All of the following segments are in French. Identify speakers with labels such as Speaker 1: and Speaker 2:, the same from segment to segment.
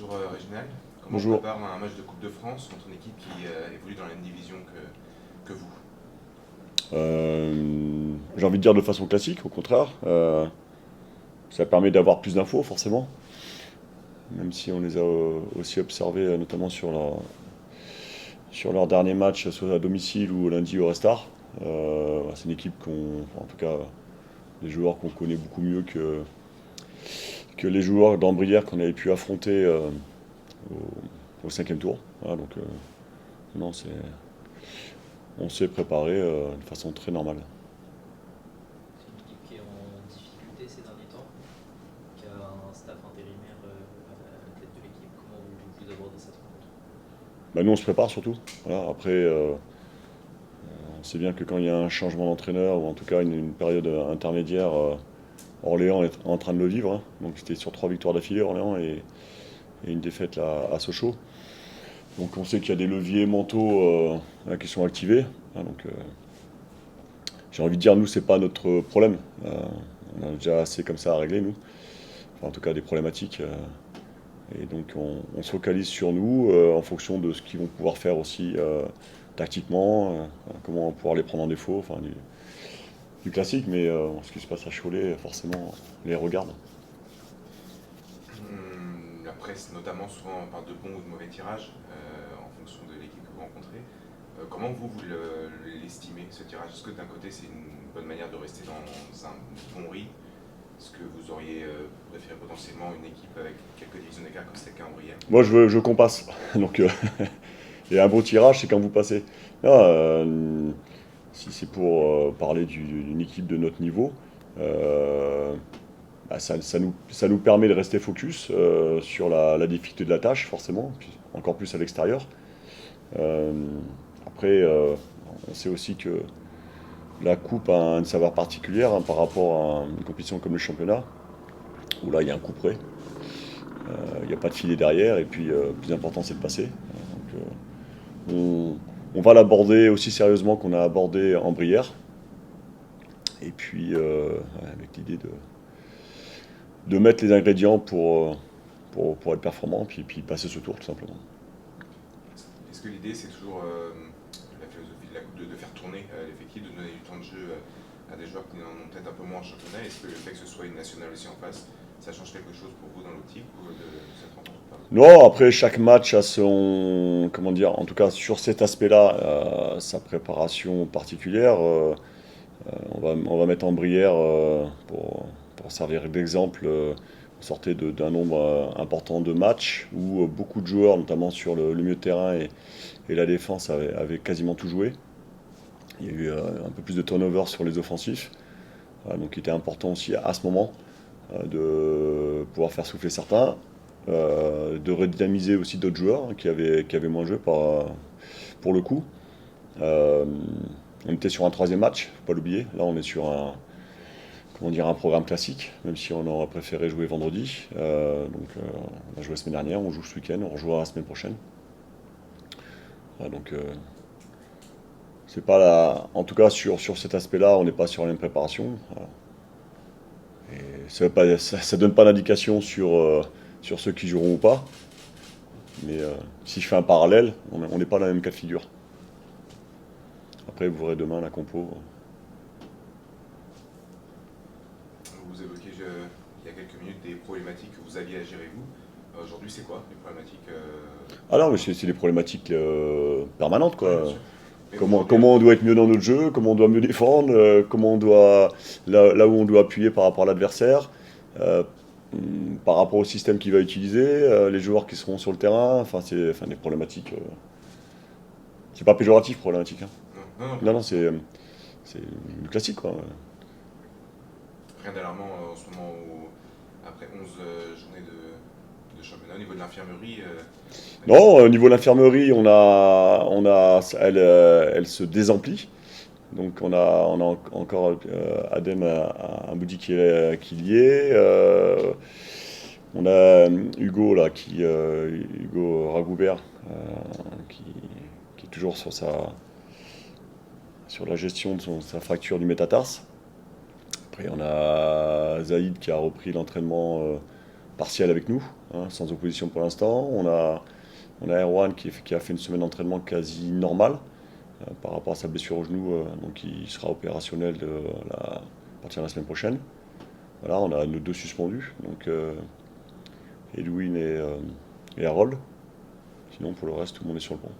Speaker 1: bonjour Réginald. Comment on
Speaker 2: Bonjour.
Speaker 1: prépare un match de Coupe de France contre une équipe qui évolue dans la même division que vous?
Speaker 2: J'ai envie de dire de façon classique, au contraire. Ça permet d'avoir plus d'infos, forcément. Même si on les a aussi observés, notamment sur leur dernier match, soit à domicile ou lundi au Restart. C'est une équipe en tout cas, des joueurs qu'on connaît beaucoup mieux que les joueurs d'Ambrière qu'on avait pu affronter au cinquième tour. Voilà, donc, non, on s'est préparé de façon très normale.
Speaker 3: C'est une équipe qui est en difficulté ces derniers temps, qui a un staff intérimaire à la tête de l'équipe. Comment vous abordez cette rencontre?
Speaker 2: Bah, nous, on se prépare surtout. Voilà, après, on sait bien que quand il y a un changement d'entraîneur, ou en tout cas une période intermédiaire, Orléans est en train de le vivre, hein. Donc c'était sur 3 victoires d'affilée, Orléans, et une défaite là, à Sochaux. Donc on sait qu'il y a des leviers mentaux là, qui sont activés, hein. Donc j'ai envie de dire, nous, c'est pas notre problème. On a déjà assez comme ça à régler, nous. Enfin, en tout cas, des problématiques. Et donc on se focalise sur nous en fonction de ce qu'ils vont pouvoir faire aussi tactiquement, comment on va pouvoir les prendre en défaut, enfin du classique, mais ce qui se passe à Cholet, forcément, on les regarde.
Speaker 1: La presse, notamment, souvent parle de bons ou de mauvais tirages en fonction de l'équipe que vous rencontrez. Comment l'estimez, ce tirage? Est-ce que d'un côté, c'est une bonne manière de rester dans un bon rythme? Est-ce que vous auriez préféré potentiellement une équipe avec quelques divisions d'écart comme c'était le cas en Brière?
Speaker 2: Moi, je compasse. Donc, et un beau tirage, c'est quand vous passez. Là, si c'est pour parler d'une équipe de notre niveau, euh, bah, ça nous permet de rester focus sur la difficulté de la tâche, forcément, puis encore plus à l'extérieur. Euh, Après, on sait aussi que la coupe a une saveur particulière, hein, par rapport à une compétition comme le championnat, où là, il y a un coup près. Il n'y a pas de filet derrière, et puis le plus important, c'est de passer. Donc, on va l'aborder aussi sérieusement qu'on a abordé en Brière. Et puis, avec l'idée de mettre les ingrédients pour être performant, puis passer ce tour, tout simplement.
Speaker 1: Est-ce que l'idée, c'est toujours la philosophie de la Coupe de faire tourner l'effectif, de donner du temps de jeu à des joueurs qui en ont peut-être un peu moins en championnat? Est-ce que le fait que ce soit une nationale aussi en face, ça change quelque chose pour vous dans l'optique de cette rencontre ou pas?
Speaker 2: Non, après, chaque match a son. Comment dire, en tout cas, sur cet aspect-là, sa préparation particulière. On va mettre en Brière pour servir d'exemple. On sortait d'un nombre important de matchs où beaucoup de joueurs, notamment sur le milieu de terrain et la défense, avaient quasiment tout joué. Il y a eu un peu plus de turnover sur les offensifs, donc il était important aussi à ce moment de pouvoir faire souffler certains, de redynamiser aussi d'autres joueurs, hein, qui avaient moins joué pour le coup. Euh, on était sur un troisième match, faut pas l'oublier. Là, on est sur un programme classique, même si on aurait préféré jouer vendredi. On a joué la semaine dernière, on joue ce week-end, on rejouera la semaine prochaine. Donc, c'est pas en tout cas, sur cet aspect-là, on n'est pas sur la même préparation. Voilà. Et ça donne pas d'indication sur ceux qui joueront ou pas. Mais si je fais un parallèle, on n'est pas dans le même cas de figure. Après, vous verrez demain la compo.
Speaker 1: Vous évoquez il y a quelques minutes des problématiques que vous aviez à gérer vous. Aujourd'hui, c'est quoi les problématiques?
Speaker 2: Ah non, mais c'est des problématiques permanentes,
Speaker 1: Oui, bien
Speaker 2: quoi.
Speaker 1: sûr. Mais aujourd'hui,
Speaker 2: Comment on doit être mieux dans notre jeu, comment on doit mieux défendre, comment on doit, là où on doit appuyer par rapport à l'adversaire, euh, par rapport au système qu'il va utiliser, les joueurs qui seront sur le terrain, enfin des problématiques. C'est pas péjoratif, problématique, hein.
Speaker 1: non, non,
Speaker 2: Non, non, c'est du classique, quoi.
Speaker 1: rien d'alarmant en ce moment après 11 journées de championnat. Au niveau de l'infirmerie,
Speaker 2: Non, au niveau de l'infirmerie, elle se désemplit. Donc on a encore Adem à Boudi qui y est. On a Hugo là, Hugo Ragoubert, qui, qui est toujours sur la gestion de sa fracture du métatarse. Après on a Zaïd qui a repris l'entraînement partiel avec nous, hein, sans opposition pour l'instant. On a Erwan qui a fait une semaine d'entraînement quasi normale par rapport à sa blessure au genou, donc il sera opérationnel à partir de la semaine prochaine. Voilà, on a nos 2 suspendus, donc Edwin et Harold. Sinon, pour le reste, tout le monde est sur le banc.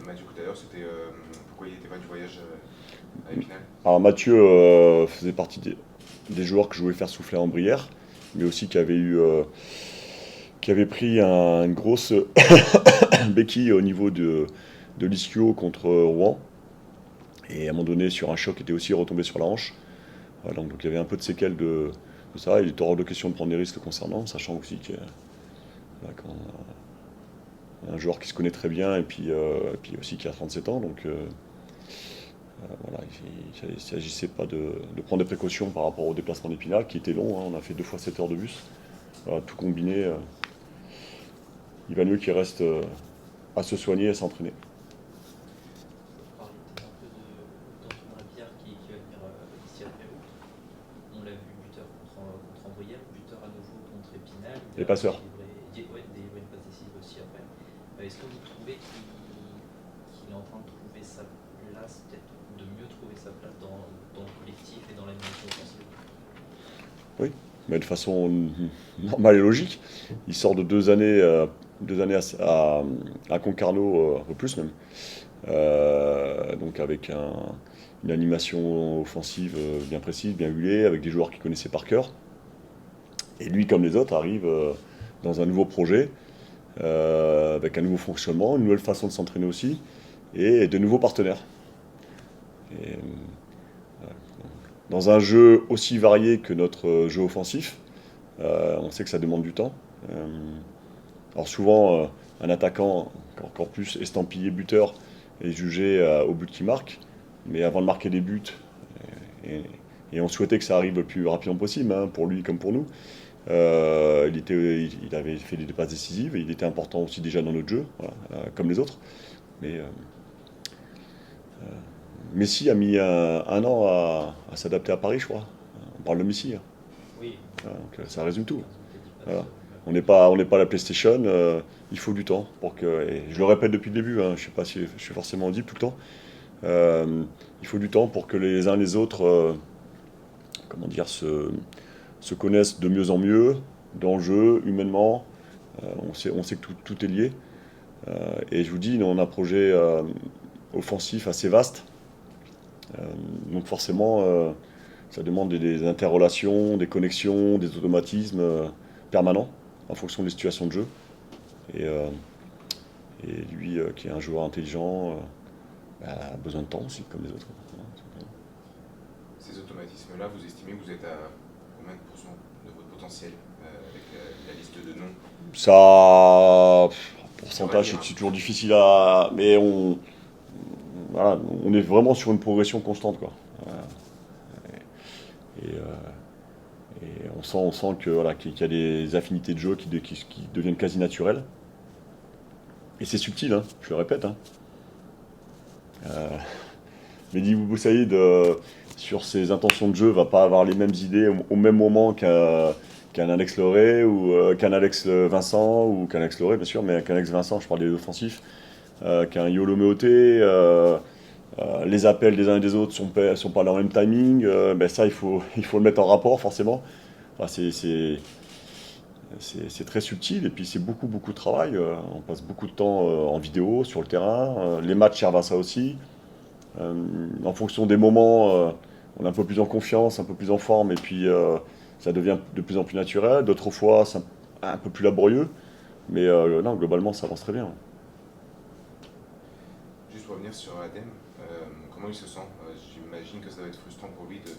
Speaker 1: Mathieu, tout à l'heure, c'était pourquoi il n'était pas du voyage à Épinal?
Speaker 2: Alors Mathieu faisait partie des joueurs que je voulais faire souffler en Brière, mais aussi qui avait pris une grosse béquille au niveau de l'ischio contre Rouen. Et à un moment donné, sur un choc, il était aussi retombé sur la hanche. Voilà, donc il y avait un peu de séquelles de ça. Il est hors de question de prendre des risques concernant, sachant aussi qu'il y a un joueur qui se connaît très bien et puis aussi qui a 37 ans. Donc voilà, il ne s'agissait pas de prendre des précautions par rapport au déplacement d'Épinal, qui était long. Hein. On a fait 2 fois 7 heures de bus. Voilà, tout combiné, il va mieux qu'il reste à se soigner et à s'entraîner.
Speaker 3: On parlait un peu d'Antoine Rapillard qui va venir ici après août. On l'a vu buteur contre Ambrières, buteur à nouveau contre Épinal.
Speaker 2: Les passeurs.
Speaker 3: Délivré une passe décisive aussi après. Est-ce que vous trouvez qu'il est en train de trouver sa place, peut-être de mieux trouver sa place dans le collectif et dans l'animation offensive?
Speaker 2: Oui, mais de façon normale et logique. Il sort de 2 années, à Concarneau, un peu plus même. Donc avec une animation offensive bien précise, bien huilée, avec des joueurs qu'il connaissait par cœur. Et lui, comme les autres, arrive dans un nouveau projet, avec un nouveau fonctionnement, une nouvelle façon de s'entraîner aussi, et de nouveaux partenaires. Et, dans un jeu aussi varié que notre jeu offensif, on sait que ça demande du temps. Alors souvent, un attaquant, encore plus estampillé buteur, est jugé au but qu'il marque. Mais avant de marquer des buts, et on souhaitait que ça arrive le plus rapidement possible, hein, pour lui comme pour nous, il avait fait des passes décisives, et il était important aussi déjà dans notre jeu, voilà, comme les autres. Mais Messi a mis un an à s'adapter à Paris, je crois. On parle de Messi. Hein.
Speaker 3: Oui.
Speaker 2: Voilà, donc, ça résume tout. Voilà. On
Speaker 3: Voilà.
Speaker 2: n'est pas à la PlayStation, il faut du temps pour que. Et je le répète depuis le début, hein, je ne sais pas si je suis forcément audible tout le temps. Il faut du temps pour que les uns les autres comment dire, se connaissent de mieux en mieux, dans le jeu, humainement. On sait que tout est lié. Et je vous dis, on a un projet offensif assez vaste. Donc forcément, ça demande des interrelations, des connexions, des automatismes permanents en fonction des situations de jeu. Et, lui, qui est un joueur intelligent, a besoin de temps aussi, comme les autres.
Speaker 1: Ces automatismes-là, vous estimez que vous êtes à combien de pourcents de votre potentiel avec la liste de noms?
Speaker 2: Ça, pourcentage, c'est toujours difficile à. Mais voilà, on est vraiment sur une progression constante, quoi. Et, on sent que, voilà, qu'il y a des affinités de jeu qui deviennent quasi naturelles. Et c'est subtil, hein, je le répète. Hein. Mehdi Boussaïd, sur ses intentions de jeu, va pas avoir les mêmes idées au même moment qu'un Alex Loré ou qu'un Alex Vincent, ou qu'un Alex Loré, bien sûr, mais qu'un Alex Vincent, je parle des offensifs, qu'un Yolo Meoté. Les appels des uns et des autres sont pas dans le même timing. Ben ça, il faut le mettre en rapport, forcément. Enfin, c'est très subtil, et puis c'est beaucoup de travail. On passe beaucoup de temps en vidéo, sur le terrain. Les matchs servent à ça aussi. En fonction des moments, on est un peu plus en confiance, un peu plus en forme, et puis ça devient de plus en plus naturel. D'autres fois, c'est un peu plus laborieux, mais non, globalement, ça avance très bien.
Speaker 1: Juste pour revenir sur Adem, comment il se sent? J'imagine que ça doit être frustrant pour lui de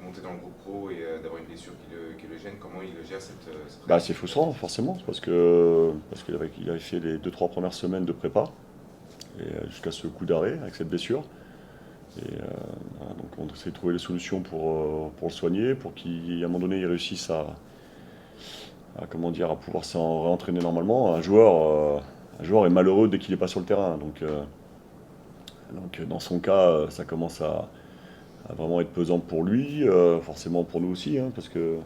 Speaker 1: monter dans le groupe pro et d'avoir une blessure qui le gêne. Comment il gère cette
Speaker 2: Bah, c'est frustrant, forcément, parce qu'il avait fait les 2-3 premières semaines de prépa, et jusqu'à ce coup d'arrêt avec cette blessure. Et voilà, donc on essaie de trouver des solutions pour le soigner, pour qu'à un moment donné il réussisse à pouvoir s'en réentraîner normalement. Un joueur est malheureux dès qu'il n'est pas sur le terrain. Donc dans son cas, ça commence à vraiment être pesant pour lui, forcément pour nous aussi, hein, parce que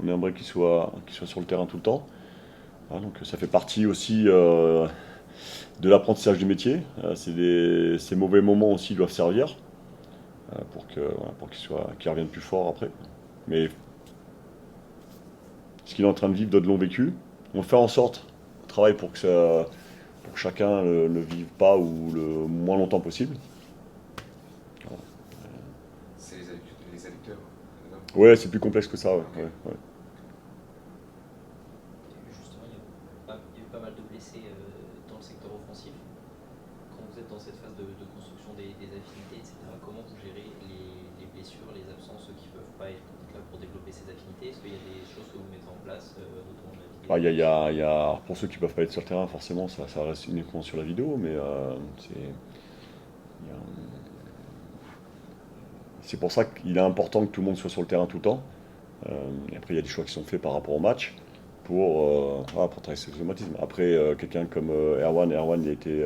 Speaker 2: On aimerait qu'il soit sur le terrain tout le temps. Voilà, donc ça fait partie aussi de l'apprentissage du métier. Ces mauvais moments aussi doivent servir pour qu'il revienne plus fort après. Mais ce qu'il est en train de vivre d'autres l'ont vécu. On fait en sorte, on travaille pour que chacun le vive pas ou le moins longtemps possible.
Speaker 1: C'est les adducteurs. Non.
Speaker 2: Ouais, c'est plus complexe que ça. Ouais,
Speaker 1: Ok.
Speaker 2: ouais.
Speaker 3: Justement, il y a eu pas mal de blessés dans le secteur offensif. Quand vous êtes dans cette phase de construction des affinités, etc., comment vous gérez les blessures, les absences, ceux qui ne peuvent pas être là pour développer ces affinités? Est-ce qu'il y a des choses que vous mettez en place, notamment la vidéo?
Speaker 2: Il y a, pour ceux qui peuvent pas être sur le terrain, forcément, ça reste uniquement sur la vidéo, mais il y a- c'est pour ça qu'il est important que tout le monde soit sur le terrain tout le temps. Et après, il y a des choix qui sont faits par rapport au match pour travailler sur l'automatisme. Après, quelqu'un comme Erwan, il a été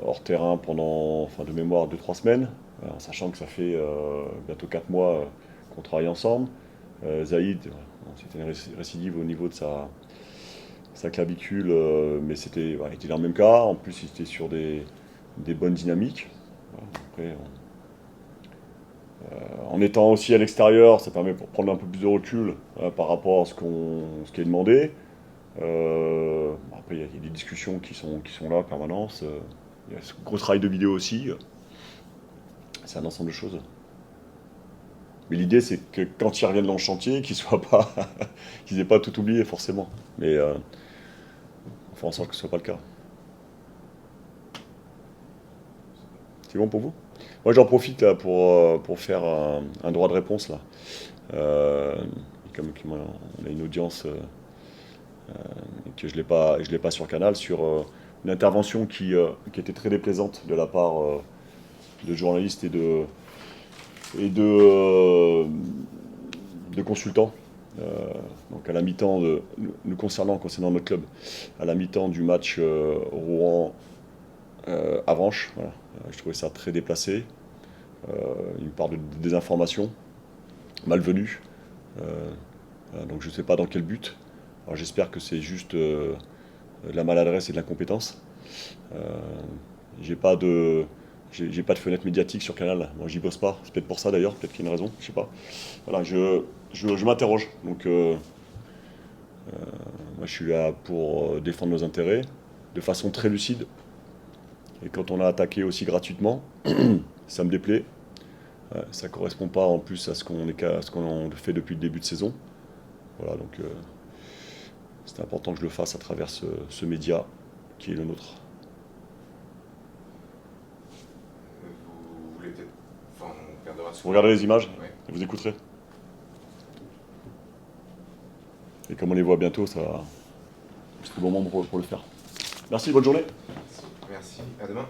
Speaker 2: hors terrain pendant, enfin, de mémoire, 2-3 semaines, en sachant que ça fait bientôt 4 mois qu'on travaille ensemble. Zaïd, c'était une récidive au niveau de sa clavicule, mais il était dans le même cas. En plus, il était sur des bonnes dynamiques. Voilà, après, en étant aussi à l'extérieur, ça permet pour prendre un peu plus de recul par rapport à ce qui est demandé. Après, il y a des discussions qui sont là en permanence. Il y a ce gros travail de vidéo aussi. C'est un ensemble de choses. Mais l'idée, c'est que quand ils reviennent dans le chantier, qu'ils n'aient pas tout oublié forcément. Mais on fait en sorte que ce soit pas le cas. C'est bon pour vous? Moi, j'en profite là pour faire un droit de réponse là. Comme on a une audience et que je l'ai pas sur Canal sur une intervention qui était très déplaisante de la part de journalistes et de consultants. Donc à la mi-temps, nous concernant notre club, à la mi-temps du match Rouen-Avranches, voilà. Je trouvais ça très déplacé, une part de désinformation, malvenue. Voilà, donc je ne sais pas dans quel but. Alors j'espère que c'est juste de la maladresse et de l'incompétence. J'ai pas de fenêtre médiatique sur Canal. Moi, j'y bosse pas. C'est peut-être pour ça d'ailleurs. Peut-être qu'il y a une raison. Je sais pas. Voilà, je m'interroge. Donc, moi, je suis là pour défendre nos intérêts de façon très lucide. Et quand on a attaqué aussi gratuitement, ça me déplaît. Ça correspond pas en plus à ce qu'on fait depuis le début de saison. Voilà, donc c'est important que je le fasse à travers ce média qui est le nôtre.
Speaker 1: Vous voulez peut-être. Enfin, on gardera
Speaker 2: Vous regarderez les images
Speaker 1: Ouais.
Speaker 2: et vous écouterez. Et comme on les voit bientôt, c'est le bon moment pour le faire. Merci, bonne journée.
Speaker 1: Merci. À demain.